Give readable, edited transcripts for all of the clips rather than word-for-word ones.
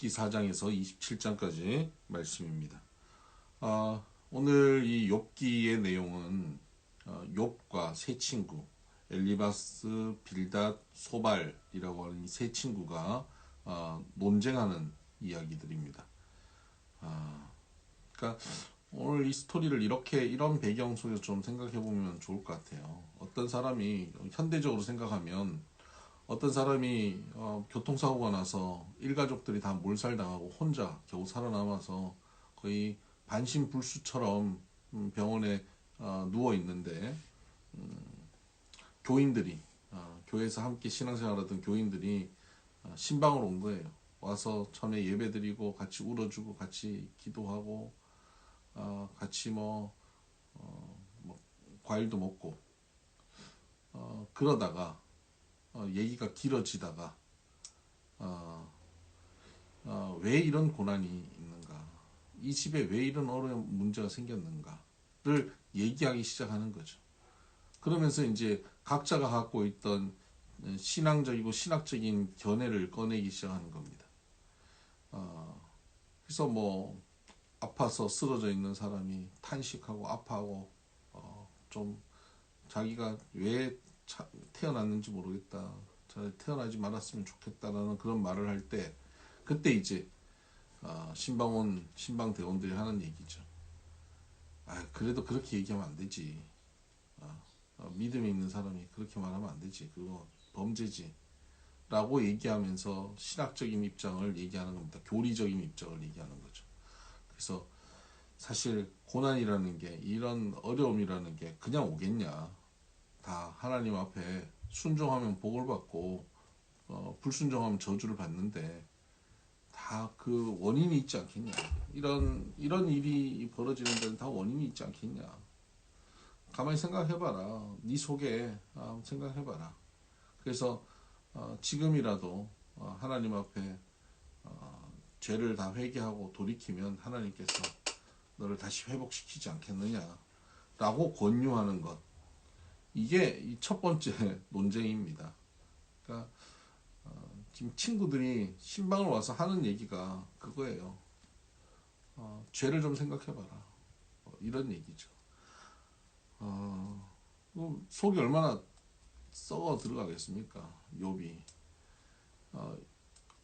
욥기 4장에서 27장까지 말씀입니다. 오늘 이 욥기의 내용은 욥과 세 친구 엘리바스, 빌닷, 소발이라고 하는 이 세 친구가 논쟁하는 이야기들입니다. 그러니까 오늘 이 스토리를 이런 배경 속에서 좀 생각해 보면 좋을 것 같아요. 어떤 사람이 현대적으로 생각하면 어떤 사람이 교통사고가 나서 일가족들이 다 몰살당하고 혼자 겨우 살아남아서 거의 반신불수처럼 병원에 누워 있는데 교인들이 교회에서 함께 신앙생활하던 교인들이 신방으로 온 거예요. 와서 처음에 예배드리고 같이 울어주고 같이 기도하고 같이 뭐 과일도 먹고 그러다가 얘기가 길어지다가 왜 이런 고난이 있는가, 이 집에 왜 이런 어려운 문제가 생겼는가를 얘기하기 시작하는 거죠. 그러면서 이제 각자가 갖고 있던 신앙적이고 신학적인 견해를 꺼내기 시작하는 겁니다. 그래서 뭐 아파서 쓰러져 있는 사람이 탄식하고 아파하고 좀 자기가 왜 태어났는지 모르겠다, 태어나지 말았으면 좋겠다라는 그런 말을 할 때, 그때 이제 신방대원들이 하는 얘기죠. 그래도 그렇게 얘기하면 안 되지. 믿음이 있는 사람이 그렇게 말하면 안 되지. 그거 범죄지. 라고 얘기하면서 신학적인 입장을 얘기하는 겁니다. 교리적인 입장을 얘기하는 거죠. 그래서 사실 고난이라는 게, 이런 어려움이라는 게 그냥 오겠냐. 다 하나님 앞에 순종하면 복을 받고 불순종하면 저주를 받는데 다 그 원인이 있지 않겠냐. 이런 일이 벌어지는 데는 다 원인이 있지 않겠냐. 가만히 생각해봐라. 네 속에 생각해봐라. 그래서 지금이라도 하나님 앞에 죄를 다 회개하고 돌이키면 하나님께서 너를 다시 회복시키지 않겠느냐라고 권유하는 것. 이게 첫 번째 논쟁입니다. 그러니까 지금 친구들이 신방을 와서 하는 얘기가 그거예요. 죄를 좀 생각해봐라. 이런 얘기죠. 속이 얼마나 썩어 들어가겠습니까? 욥이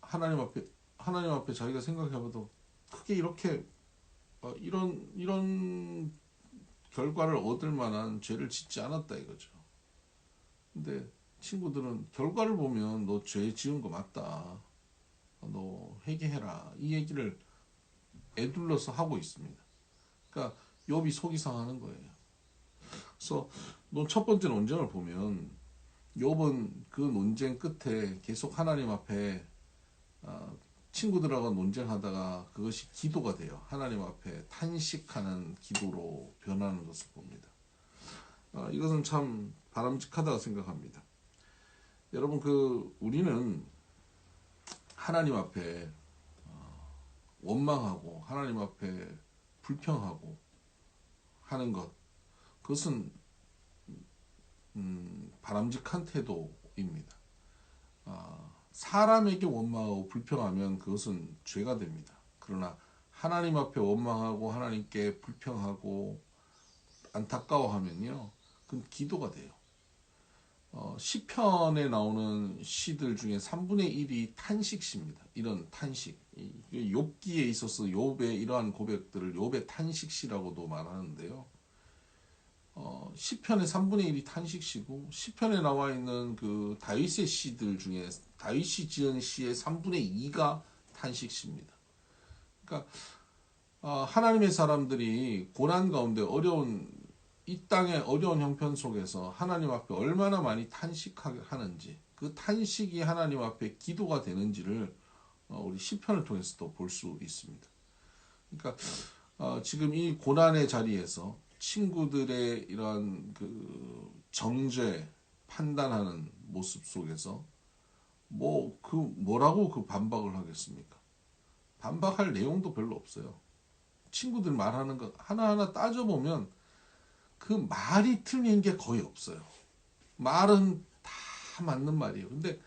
하나님 앞에 자기가 생각해봐도 크게 이렇게 이런 결과를 얻을 만한 죄를 짓지 않았다 이거죠. 근데 친구들은 결과를 보면 너 죄 지은 거 맞다, 너 회개해라, 이 얘기를 애둘러서 하고 있습니다. 그러니까 욥이 속이 상하는 거예요. 그래서 첫 번째 논쟁을 보면 욥은 그 논쟁 끝에 계속 하나님 앞에 친구들하고 논쟁하다가 그것이 기도가 돼요. 하나님 앞에 탄식하는 기도로 변하는 것을 봅니다. 이것은 참 바람직하다고 생각합니다. 여러분, 우리는 하나님 앞에 원망하고 하나님 앞에 불평하고 하는 것, 그것은 바람직한 태도입니다. 사람에게 원망하고 불평하면 그것은 죄가 됩니다. 그러나 하나님 앞에 원망하고 하나님께 불평하고 안타까워하면요, 그건 기도가 돼요. 시편에 나오는 시들 중에 3분의 1이 탄식시입니다. 이런 탄식. 욥기에 있어서 욥의 이러한 고백들을 욥의 탄식시라고도 말하는데요. 시편의 3분의 1이 탄식시고, 시편에 나와 있는 그 다윗의 시들 중에 다윗이 지은 시의 3분의 2가 탄식시입니다. 그러니까 하나님의 사람들이 고난 가운데 이 땅의 어려운 형편 속에서 하나님 앞에 얼마나 많이 탄식하는지, 그 탄식이 하나님 앞에 기도가 되는지를 우리 시편을 통해서도 볼 수 있습니다. 그러니까 지금 이 고난의 자리에서 친구들의 이러한 그 정죄 판단하는 모습 속에서 뭐라고 반박을 하겠습니까? 반박할 내용도 별로 없어요. 친구들 말하는 거 하나하나 따져보면 그 말이 틀린 게 거의 없어요. 말은 다 맞는 말이에요. 근데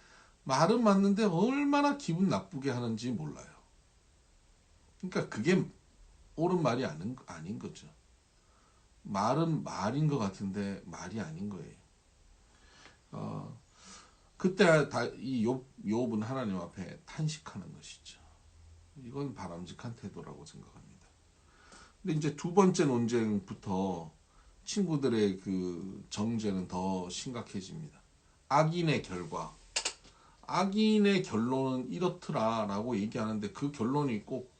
말은 맞는데 얼마나 기분 나쁘게 하는지 몰라요. 그러니까 그게 옳은 말이 아닌 거죠. 말은 말인 것 같은데 말이 아닌 거예요. 어, 그때 이 욥은 하나님 앞에 탄식하는 것이죠. 이건 바람직한 태도라고 생각합니다. 근데 이제 두 번째 논쟁부터 친구들의 그 정죄는 더 심각해집니다. 악인의 결과. 악인의 결론은 이렇더라라고 얘기하는데 그 결론이 꼭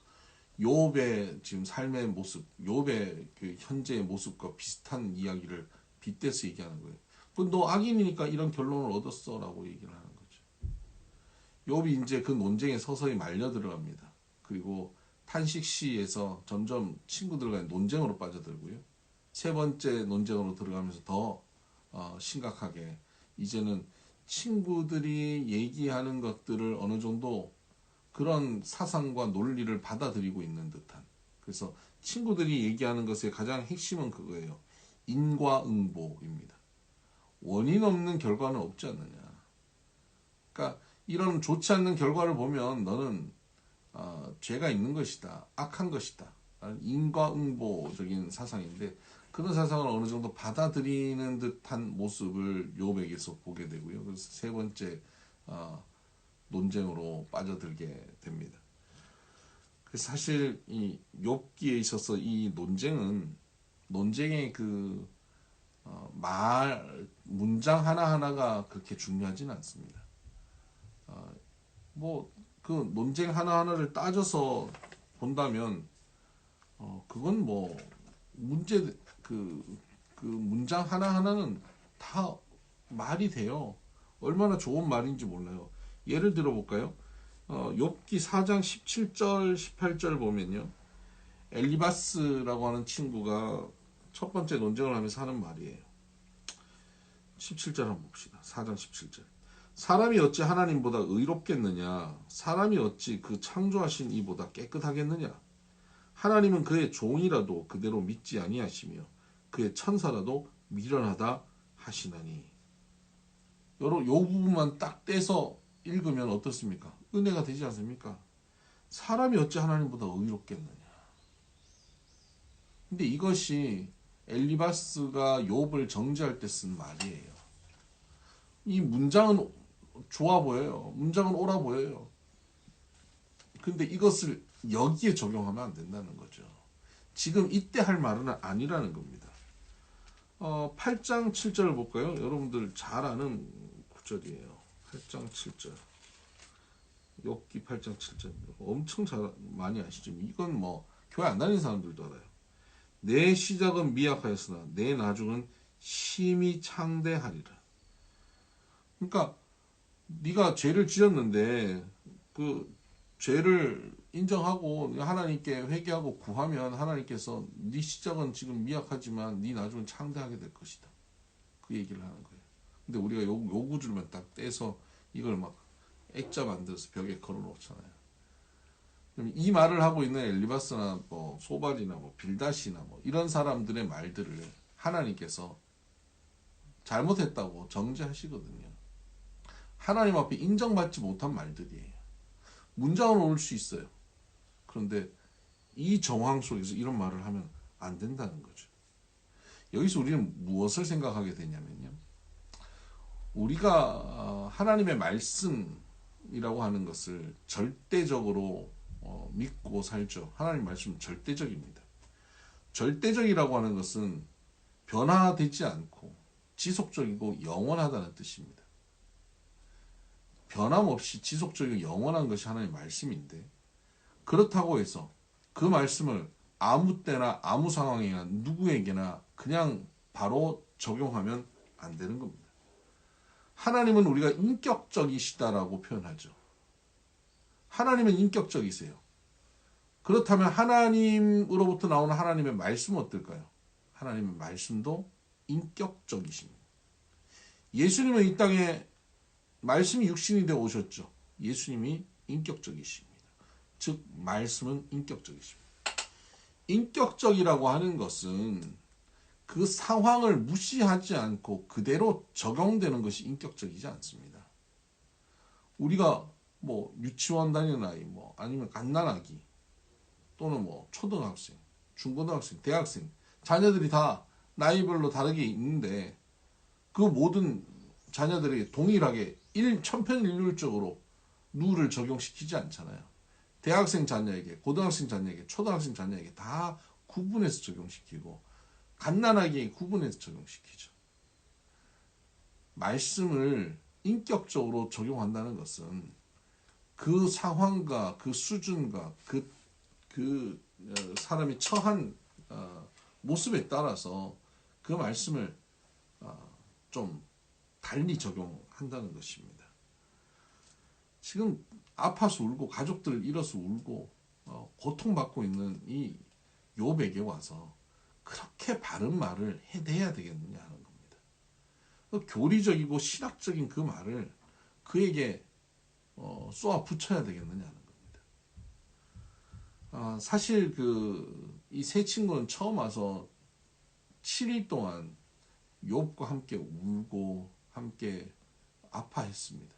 욥의 지금 삶의 모습, 욥의 그 현재의 모습과 비슷한 이야기를 빗대서 얘기하는 거예요. 너 악인이니까 이런 결론을 얻었어라고 얘기를 하는 거죠. 욥이 이제 그 논쟁에 서서히 말려 들어갑니다. 그리고 탄식시에서 점점 친구들과의 논쟁으로 빠져들고요. 세 번째 논쟁으로 들어가면서 더 심각하게 이제는 친구들이 얘기하는 것들을 어느 정도 그런 사상과 논리를 받아들이고 있는 듯한. 그래서 친구들이 얘기하는 것의 가장 핵심은 그거예요. 인과응보입니다. 원인 없는 결과는 없지 않느냐. 그러니까 이런 좋지 않는 결과를 보면 너는 죄가 있는 것이다. 악한 것이다. 인과응보적인 사상인데 그런 사상을 어느 정도 받아들이는 듯한 모습을 욥에게서 보게 되고요. 그래서 세 번째 논쟁으로 빠져들게 됩니다. 사실 이 욥기에 있어서 이 논쟁의 그 문장 하나하나가 그렇게 중요하지는 않습니다. 뭐 그 논쟁 하나하나를 따져서 본다면 그건 뭐 문제 그 문장 하나하나는 다 말이 돼요. 얼마나 좋은 말인지 몰라요. 예를 들어 볼까요? 욥기 4장 17절 18절 보면요. 엘리바스라고 하는 친구가 첫 번째 논쟁을 하면서 하는 말이에요. 17절 한번 봅시다. 4장 17절. 사람이 어찌 하나님보다 의롭겠느냐? 사람이 어찌 그 창조하신 이보다 깨끗하겠느냐? 하나님은 그의 종이라도 그대로 믿지 아니하시며 그의 천사라도 미련하다 하시나니. 요 부분만 딱 떼서 읽으면 어떻습니까? 은혜가 되지 않습니까? 사람이 어찌 하나님보다 의롭겠느냐? 근데 이것이 엘리바스가 욥을 정죄할 때 쓴 말이에요. 이 문장은 좋아 보여요. 문장은 옳아 보여요. 근데 이것을 여기에 적용하면 안 된다는 거죠. 지금 이때 할 말은 아니라는 겁니다. 8장 7절을 볼까요? 여러분들 잘 아는 구절이에요. 8장 7절. 욥기 8장 7절. 엄청 많이 아시죠? 이건 뭐 교회 안 다니는 사람들도 알아요. 내 시작은 미약하였으나 내 나중은 심히 창대하리라. 그러니까 네가 죄를 지었는데 그 죄를 인정하고 하나님께 회개하고 구하면 하나님께서 네 시작은 지금 미약하지만 네 나중은 창대하게 될 것이다. 그 얘기를 하는 거예요. 근데 우리가 요 구절만 딱 떼서 이걸 막 액자 만들어서 벽에 걸어 놓잖아요. 이 말을 하고 있는 엘리바스나 뭐 소발이나 뭐 빌닷이나 뭐 이런 사람들의 말들을 하나님께서 잘못했다고 정죄하시거든요. 하나님 앞에 인정받지 못한 말들이에요. 문장은 올 수 있어요. 그런데 이 정황 속에서 이런 말을 하면 안 된다는 거죠. 여기서 우리는 무엇을 생각하게 되냐면요. 우리가 하나님의 말씀이라고 하는 것을 절대적으로 믿고 살죠. 하나님 말씀은 절대적입니다. 절대적이라고 하는 것은 변화되지 않고 지속적이고 영원하다는 뜻입니다. 변함없이 지속적이고 영원한 것이 하나님의 말씀인데 그렇다고 해서 그 말씀을 아무 때나 아무 상황이나 누구에게나 그냥 바로 적용하면 안 되는 겁니다. 하나님은 우리가 인격적이시다라고 표현하죠. 하나님은 인격적이세요. 그렇다면 하나님으로부터 나오는 하나님의 말씀은 어떨까요? 하나님의 말씀도 인격적이십니다. 예수님은 이 땅에 말씀이 육신이 되어 오셨죠. 예수님이 인격적이십니다. 즉 말씀은 인격적이십니다. 인격적이라고 하는 것은 그 상황을 무시하지 않고 그대로 적용되는 것이 인격적이지 않습니다. 우리가 뭐 유치원 다니는 아이, 뭐 아니면 갓난아기, 또는 뭐 초등학생, 중고등학생, 대학생 자녀들이 다 나이별로 다르게 있는데 그 모든 자녀들에게 동일하게 천편일률적으로 룰을 적용시키지 않잖아요. 대학생 자녀에게, 고등학생 자녀에게, 초등학생 자녀에게 다 구분해서 적용시키고 갓난아기에 구분해서 적용시키죠. 말씀을 인격적으로 적용한다는 것은 그 상황과 그 수준과 그 사람이 처한 모습에 따라서 그 말씀을 좀 달리 적용한다는 것입니다. 지금 아파서 울고 가족들을 잃어서 울고 고통받고 있는 이 욥에게 와서 그렇게 바른 말을 해야 되겠느냐 하는 겁니다. 교리적이고 신학적인 그 말을 그에게 쏘아 붙여야 되겠느냐 하는 겁니다. 사실 이 세 친구는 처음 와서 7일 동안 욥과 함께 울고 함께 아파했습니다.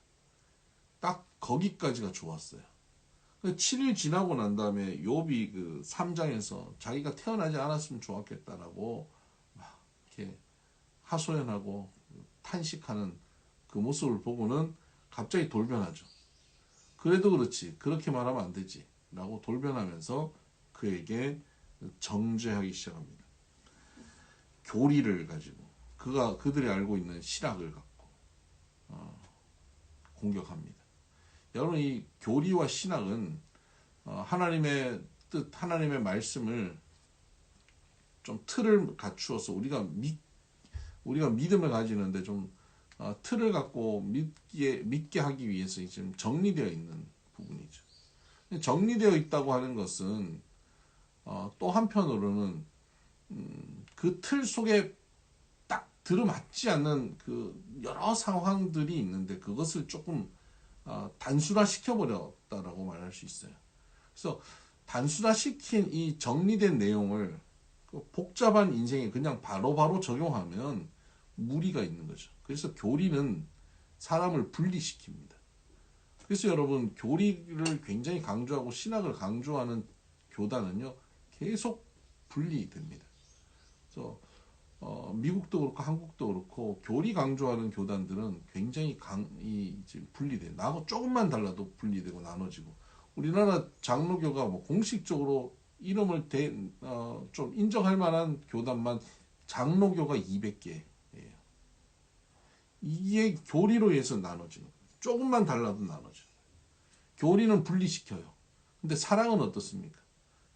딱 거기까지가 좋았어요. 7일 지나고 난 다음에 욥이 그 3장에서 자기가 태어나지 않았으면 좋았겠다라고 막 이렇게 하소연하고 탄식하는 그 모습을 보고는 갑자기 돌변하죠. 그래도 그렇지, 그렇게 말하면 안 되지 라고 돌변하면서 그에게 정죄하기 시작합니다. 교리를 가지고 그들이 알고 있는 신학을 갖고 공격합니다. 여러분, 이 교리와 신학은 하나님의 뜻, 하나님의 말씀을 좀 틀을 갖추어서 우리가 믿음을 가지는데 좀 틀을 갖고 믿게 하기 위해서 지금 정리되어 있는 부분이죠. 정리되어 있다고 하는 것은 또 한편으로는 그 틀 속에 딱 들어맞지 않는 그 여러 상황들이 있는데 그것을 조금 단순화 시켜버렸다라고 말할 수 있어요. 그래서 단순화 시킨 이 정리된 내용을 복잡한 인생에 그냥 바로바로 적용하면 무리가 있는 거죠. 그래서 교리는 사람을 분리시킵니다. 그래서 여러분, 교리를 굉장히 강조하고 신학을 강조하는 교단은요 계속 분리됩니다. 그래서 미국도 그렇고 한국도 그렇고 교리 강조하는 교단들은 굉장히 분리돼요. 나하고 조금만 달라도 분리되고 나눠지고, 우리나라 장로교가 뭐 공식적으로 이름을 좀 인정할 만한 교단만 장로교가 200개예요. 이게 교리로 해서 나눠지는 거예요. 조금만 달라도 나눠져요. 교리는 분리시켜요. 근데 사랑은 어떻습니까?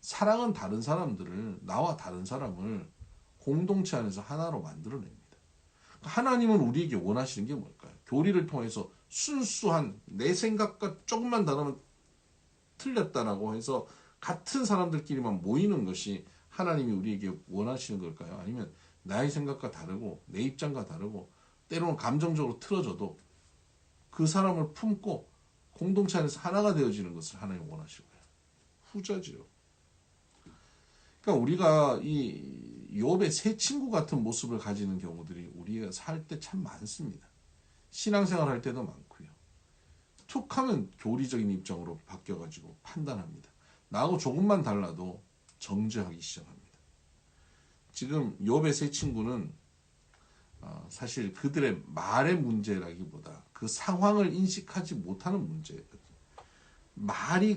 사랑은 다른 사람들을, 나와 다른 사람을 공동체 안에서 하나로 만들어냅니다. 하나님은 우리에게 원하시는 게 뭘까요? 교리를 통해서 순수한 내 생각과 조금만 다르면 틀렸다라고 해서 같은 사람들끼리만 모이는 것이 하나님이 우리에게 원하시는 걸까요? 아니면 나의 생각과 다르고 내 입장과 다르고 때로는 감정적으로 틀어져도 그 사람을 품고 공동체 안에서 하나가 되어지는 것을 하나님이 원하실까요? 후자지요. 그러니까 우리가 이 욥의 세 친구 같은 모습을 가지는 경우들이 우리가 살 때 참 많습니다. 신앙생활 할 때도 많고요. 툭 하면 교리적인 입장으로 바뀌어가지고 판단합니다. 나하고 조금만 달라도 정죄하기 시작합니다. 지금 욥의 세 친구는 사실 그들의 말의 문제라기보다 그 상황을 인식하지 못하는 문제거든요.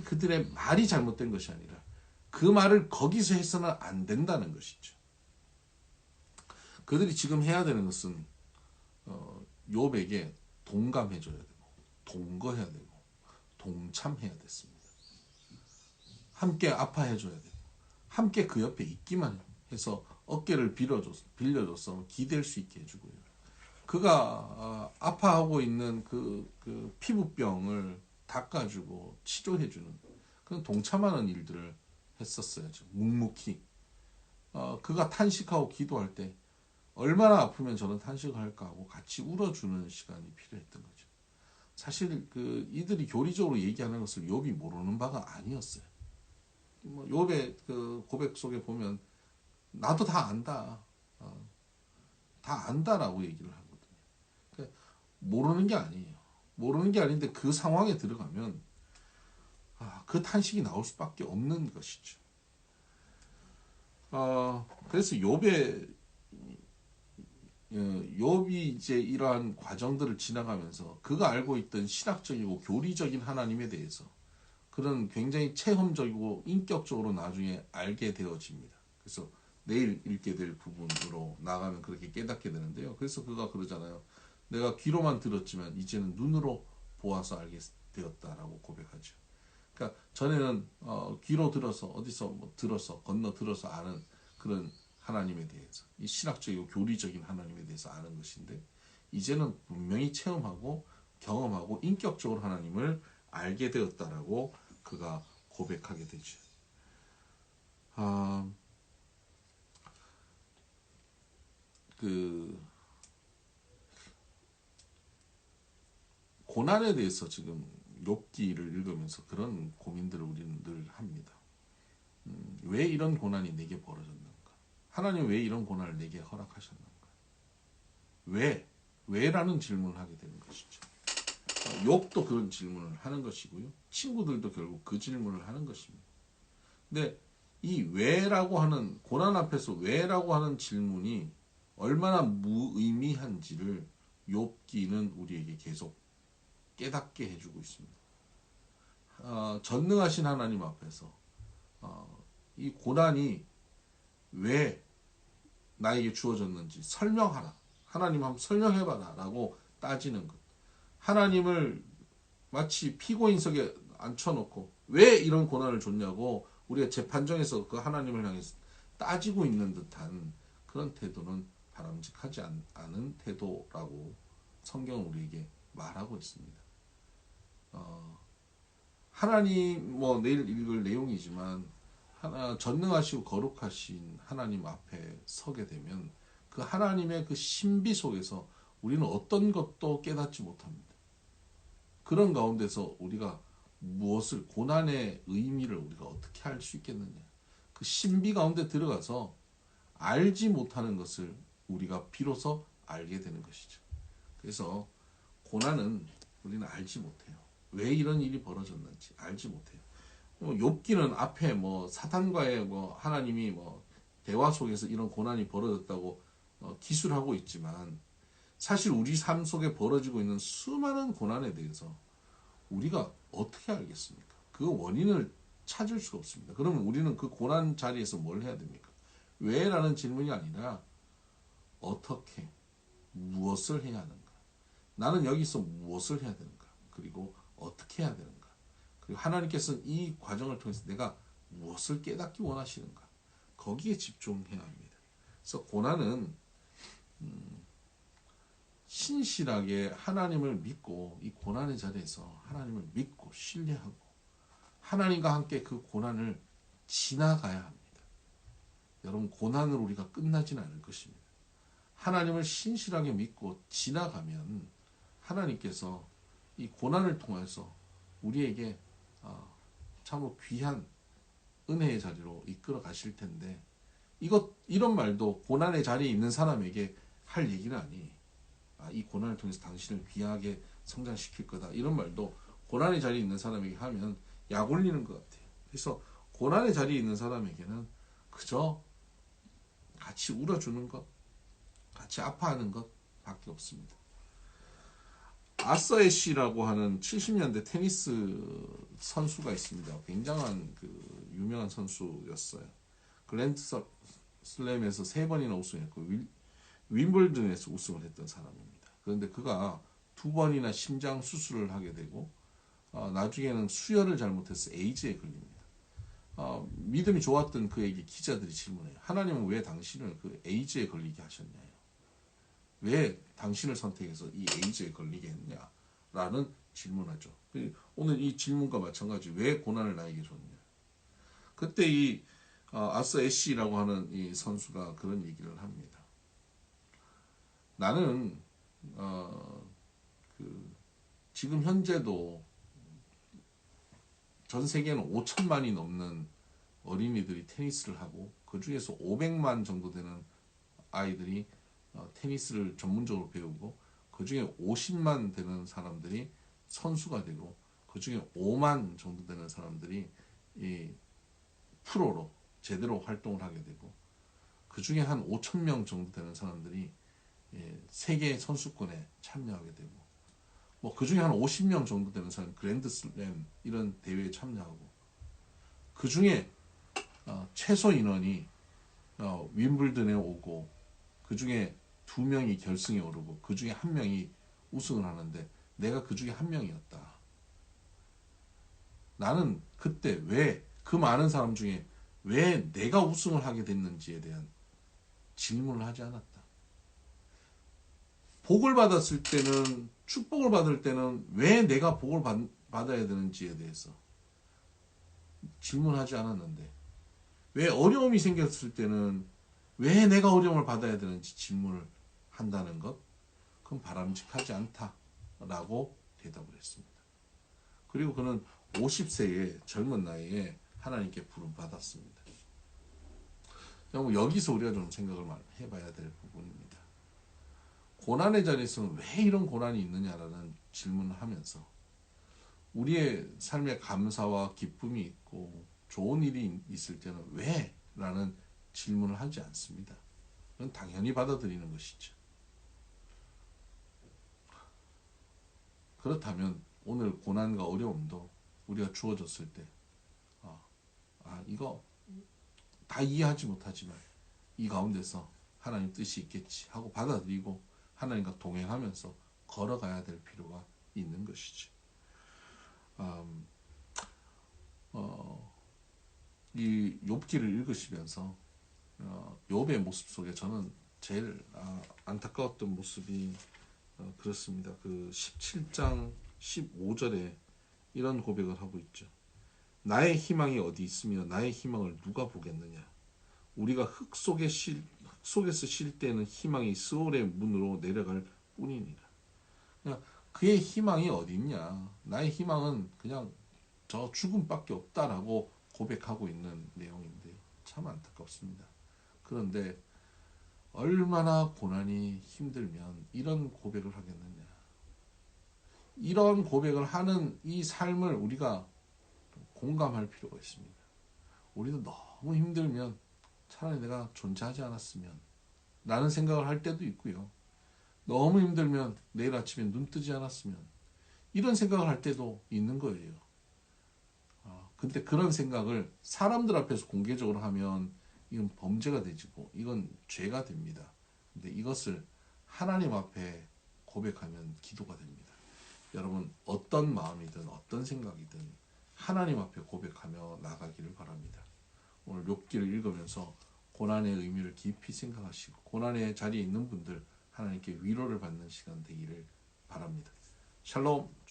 그들의 말이 잘못된 것이 아니라 그 말을 거기서 해서는 안 된다는 것이죠. 그들이 지금 해야 되는 것은 욥에게 동감해줘야 되고 동거해야 되고 동참해야 됐습니다. 함께 아파해줘야 되고 함께 그 옆에 있기만 해서 어깨를 빌려줘서 기댈 수 있게 해주고요. 그가 아파하고 있는 그 피부병을 닦아주고 치료해주는 그런 동참하는 일들을 했었어요. 묵묵히. 그가 탄식하고 기도할 때 얼마나 아프면 저는 탄식을 할까 하고 같이 울어주는 시간이 필요했던 거죠. 사실 이들이 교리적으로 얘기하는 것을 욥이 모르는 바가 아니었어요. 욥의 그 고백 속에 보면 나도 다 안다. 다 안다라고 얘기를 하거든요. 그러니까 모르는 게 아니에요. 모르는 게 아닌데 그 상황에 들어가면 그 탄식이 나올 수밖에 없는 것이죠. 그래서 욥이 이제 이러한 과정들을 지나가면서 그가 알고 있던 신학적이고 교리적인 하나님에 대해서 그런 굉장히 체험적이고 인격적으로 나중에 알게 되어집니다. 그래서 내일 읽게 될 부분으로 나가면 그렇게 깨닫게 되는데요. 그래서 그가 그러잖아요. 내가 귀로만 들었지만 이제는 눈으로 보아서 알게 되었다라고 고백하죠. 그러니까 전에는 귀로 들어서 어디서 뭐 들어서 건너 들어서 아는 그런 하나님에 대해서 이 신학적이고 교리적인 하나님에 대해서 아는 것인데 이제는 분명히 체험하고 경험하고 인격적으로 하나님을 알게 되었다라고 그가 고백하게 되죠. 아, 그 고난에 대해서 지금 욥기를 읽으면서 그런 고민들을 우리는 늘 합니다. 왜 이런 고난이 내게 벌어졌는가? 하나님 왜 이런 고난을 내게 허락하셨는가? 왜? 왜라는 질문을 하게 되는 것이죠. 욥도 그런 질문을 하는 것이고요. 친구들도 결국 그 질문을 하는 것입니다. 근데 이 왜라고 하는 고난 앞에서 왜라고 하는 질문이 얼마나 무의미한지를 욥기는 우리에게 계속 깨닫게 해주고 있습니다. 전능하신 하나님 앞에서 이 고난이 왜 나에게 주어졌는지 설명하라. 하나님 한번 설명해봐라 라고 따지는 것. 하나님을 마치 피고인석에 앉혀놓고 왜 이런 고난을 줬냐고 우리가 재판정에서 그 하나님을 향해서 따지고 있는 듯한 그런 태도는 바람직하지 않은 태도라고 성경은 우리에게 말하고 있습니다. 하나님 뭐 내일 읽을 내용이지만 전능하시고 거룩하신 하나님 앞에 서게 되면 그 하나님의 그 신비 속에서 우리는 어떤 것도 깨닫지 못합니다. 그런 가운데서 우리가 무엇을 고난의 의미를 우리가 어떻게 알 수 있겠느냐? 그 신비 가운데 들어가서 알지 못하는 것을 우리가 비로소 알게 되는 것이죠. 그래서 고난은 우리는 알지 못해요. 왜 이런 일이 벌어졌는지 알지 못해요. 욥기는 앞에 뭐 사탄과의 뭐 하나님이 뭐 대화 속에서 이런 고난이 벌어졌다고 기술하고 있지만 사실 우리 삶 속에 벌어지고 있는 수많은 고난에 대해서 우리가 어떻게 알겠습니까? 그 원인을 찾을 수가 없습니다. 그러면 우리는 그 고난 자리에서 뭘 해야 됩니까? 왜? 라는 질문이 아니라 어떻게, 무엇을 해야 하는가? 나는 여기서 무엇을 해야 되는가? 그리고 어떻게 해야 되는가? 그리고 하나님께서는 이 과정을 통해서 내가 무엇을 깨닫기 원하시는가? 거기에 집중해야 합니다. 그래서 고난은 신실하게 하나님을 믿고 이 고난의 자리에서 하나님을 믿고 신뢰하고 하나님과 함께 그 고난을 지나가야 합니다. 여러분 고난으로 우리가 끝나지는 않을 것입니다. 하나님을 신실하게 믿고 지나가면 하나님께서 이 고난을 통해서 우리에게 참으로 귀한 은혜의 자리로 이끌어 가실 텐데 이런 말도 고난의 자리에 있는 사람에게 할 얘기는 아니에요. 이 고난을 통해서 당신을 귀하게 성장시킬 거다. 이런 말도 고난의 자리에 있는 사람에게 하면 약 올리는 것 같아요. 그래서 고난의 자리에 있는 사람에게는 그저 같이 울어주는 것, 같이 아파하는 것 밖에 없습니다. 아서 애쉬라고 하는 70년대 테니스 선수가 있습니다. 굉장한 그 유명한 선수였어요. 그랜드 슬램에서 3번이나 우승했고 윈블든에서 우승을 했던 사람입니다. 그런데 그가 2번이나 심장 수술을 하게 되고 나중에는 수혈을 잘못해서 에이즈에 걸립니다. 믿음이 좋았던 그에게 기자들이 질문해요. 하나님은 왜 당신을 그 에이즈에 걸리게 하셨냐요? 왜 당신을 선택해서 이 에이즈에 걸리게 했냐? 라는 질문하죠. 오늘 이 질문과 마찬가지 왜 고난을 나에게 줬냐? 그때 이 아서 애쉬라고 하는 이 선수가 그런 얘기를 합니다. 나는 지금 현재도 전 세계는 5천만이 넘는 어린이들이 테니스를 하고 그 중에서 500만 정도 되는 아이들이 테니스를 전문적으로 배우고 그 중에 50만 되는 사람들이 선수가 되고 그 중에 5만 정도 되는 사람들이 이 프로로 제대로 활동을 하게 되고 그 중에 한 5천 명 정도 되는 사람들이 세계 선수권에 참여하게 되고, 뭐 그 중에 한 50명 정도 되는 사람 그랜드슬램 이런 대회에 참여하고, 그 중에 최소 인원이 윈블든에 오고, 그 중에 2명이 결승에 오르고, 그 중에 1명이 우승을 하는데 내가 그 중에 1명이었다. 나는 그때 왜 그 많은 사람 중에 왜 내가 우승을 하게 됐는지에 대한 질문을 하지 않았다. 복을 받았을 때는, 축복을 받을 때는 왜 내가 복을 받아야 되는지에 대해서 질문하지 않았는데, 왜 어려움이 생겼을 때는 왜 내가 어려움을 받아야 되는지 질문을 한다는 것, 그건 바람직하지 않다라고 대답을 했습니다. 그리고 그는 50세의 젊은 나이에 하나님께 부름 받았습니다. 여기서 우리가 좀 생각을 해봐야 될 부분입니다. 고난의 자리에서는 왜 이런 고난이 있느냐라는 질문을 하면서 우리의 삶에 감사와 기쁨이 있고 좋은 일이 있을 때는 왜? 라는 질문을 하지 않습니다. 그건 당연히 받아들이는 것이죠. 그렇다면 오늘 고난과 어려움도 우리가 주어졌을 때 이거 다 이해하지 못하지만 이 가운데서 하나님 뜻이 있겠지 하고 받아들이고 하나님과 동행하면서 걸어가야 될 필요가 있는 것이지. 이 욥기를 읽으시면서 욥의 모습 속에 저는 제일 안타까웠던 모습이 그렇습니다. 그 17장 15절에 이런 고백을 하고 있죠. 나의 희망이 어디 있으며 나의 희망을 누가 보겠느냐. 우리가 흙 속에서 쉴 때는 희망이 스올의 문으로 내려갈 뿐이니라. 그냥 그의 희망이 어디 있냐. 나의 희망은 그냥 저 죽음밖에 없다라고 고백하고 있는 내용인데 참 안타깝습니다. 그런데 얼마나 고난이 힘들면 이런 고백을 하겠느냐. 이런 고백을 하는 이 삶을 우리가 공감할 필요가 있습니다. 우리도 너무 힘들면 차라리 내가 존재하지 않았으면 라는 생각을 할 때도 있고요. 너무 힘들면 내일 아침에 눈 뜨지 않았으면 이런 생각을 할 때도 있는 거예요. 근데 그런 생각을 사람들 앞에서 공개적으로 하면 이건 범죄가 되지고 이건 죄가 됩니다. 근데 이것을 하나님 앞에 고백하면 기도가 됩니다. 여러분 어떤 마음이든 어떤 생각이든 하나님 앞에 고백하며 나가기를 바랍니다. 오늘 욥기를 읽으면서 고난의 의미를 깊이 생각하시고 고난의 자리에 있는 분들 하나님께 위로를 받는 시간 되기를 바랍니다. 샬롬.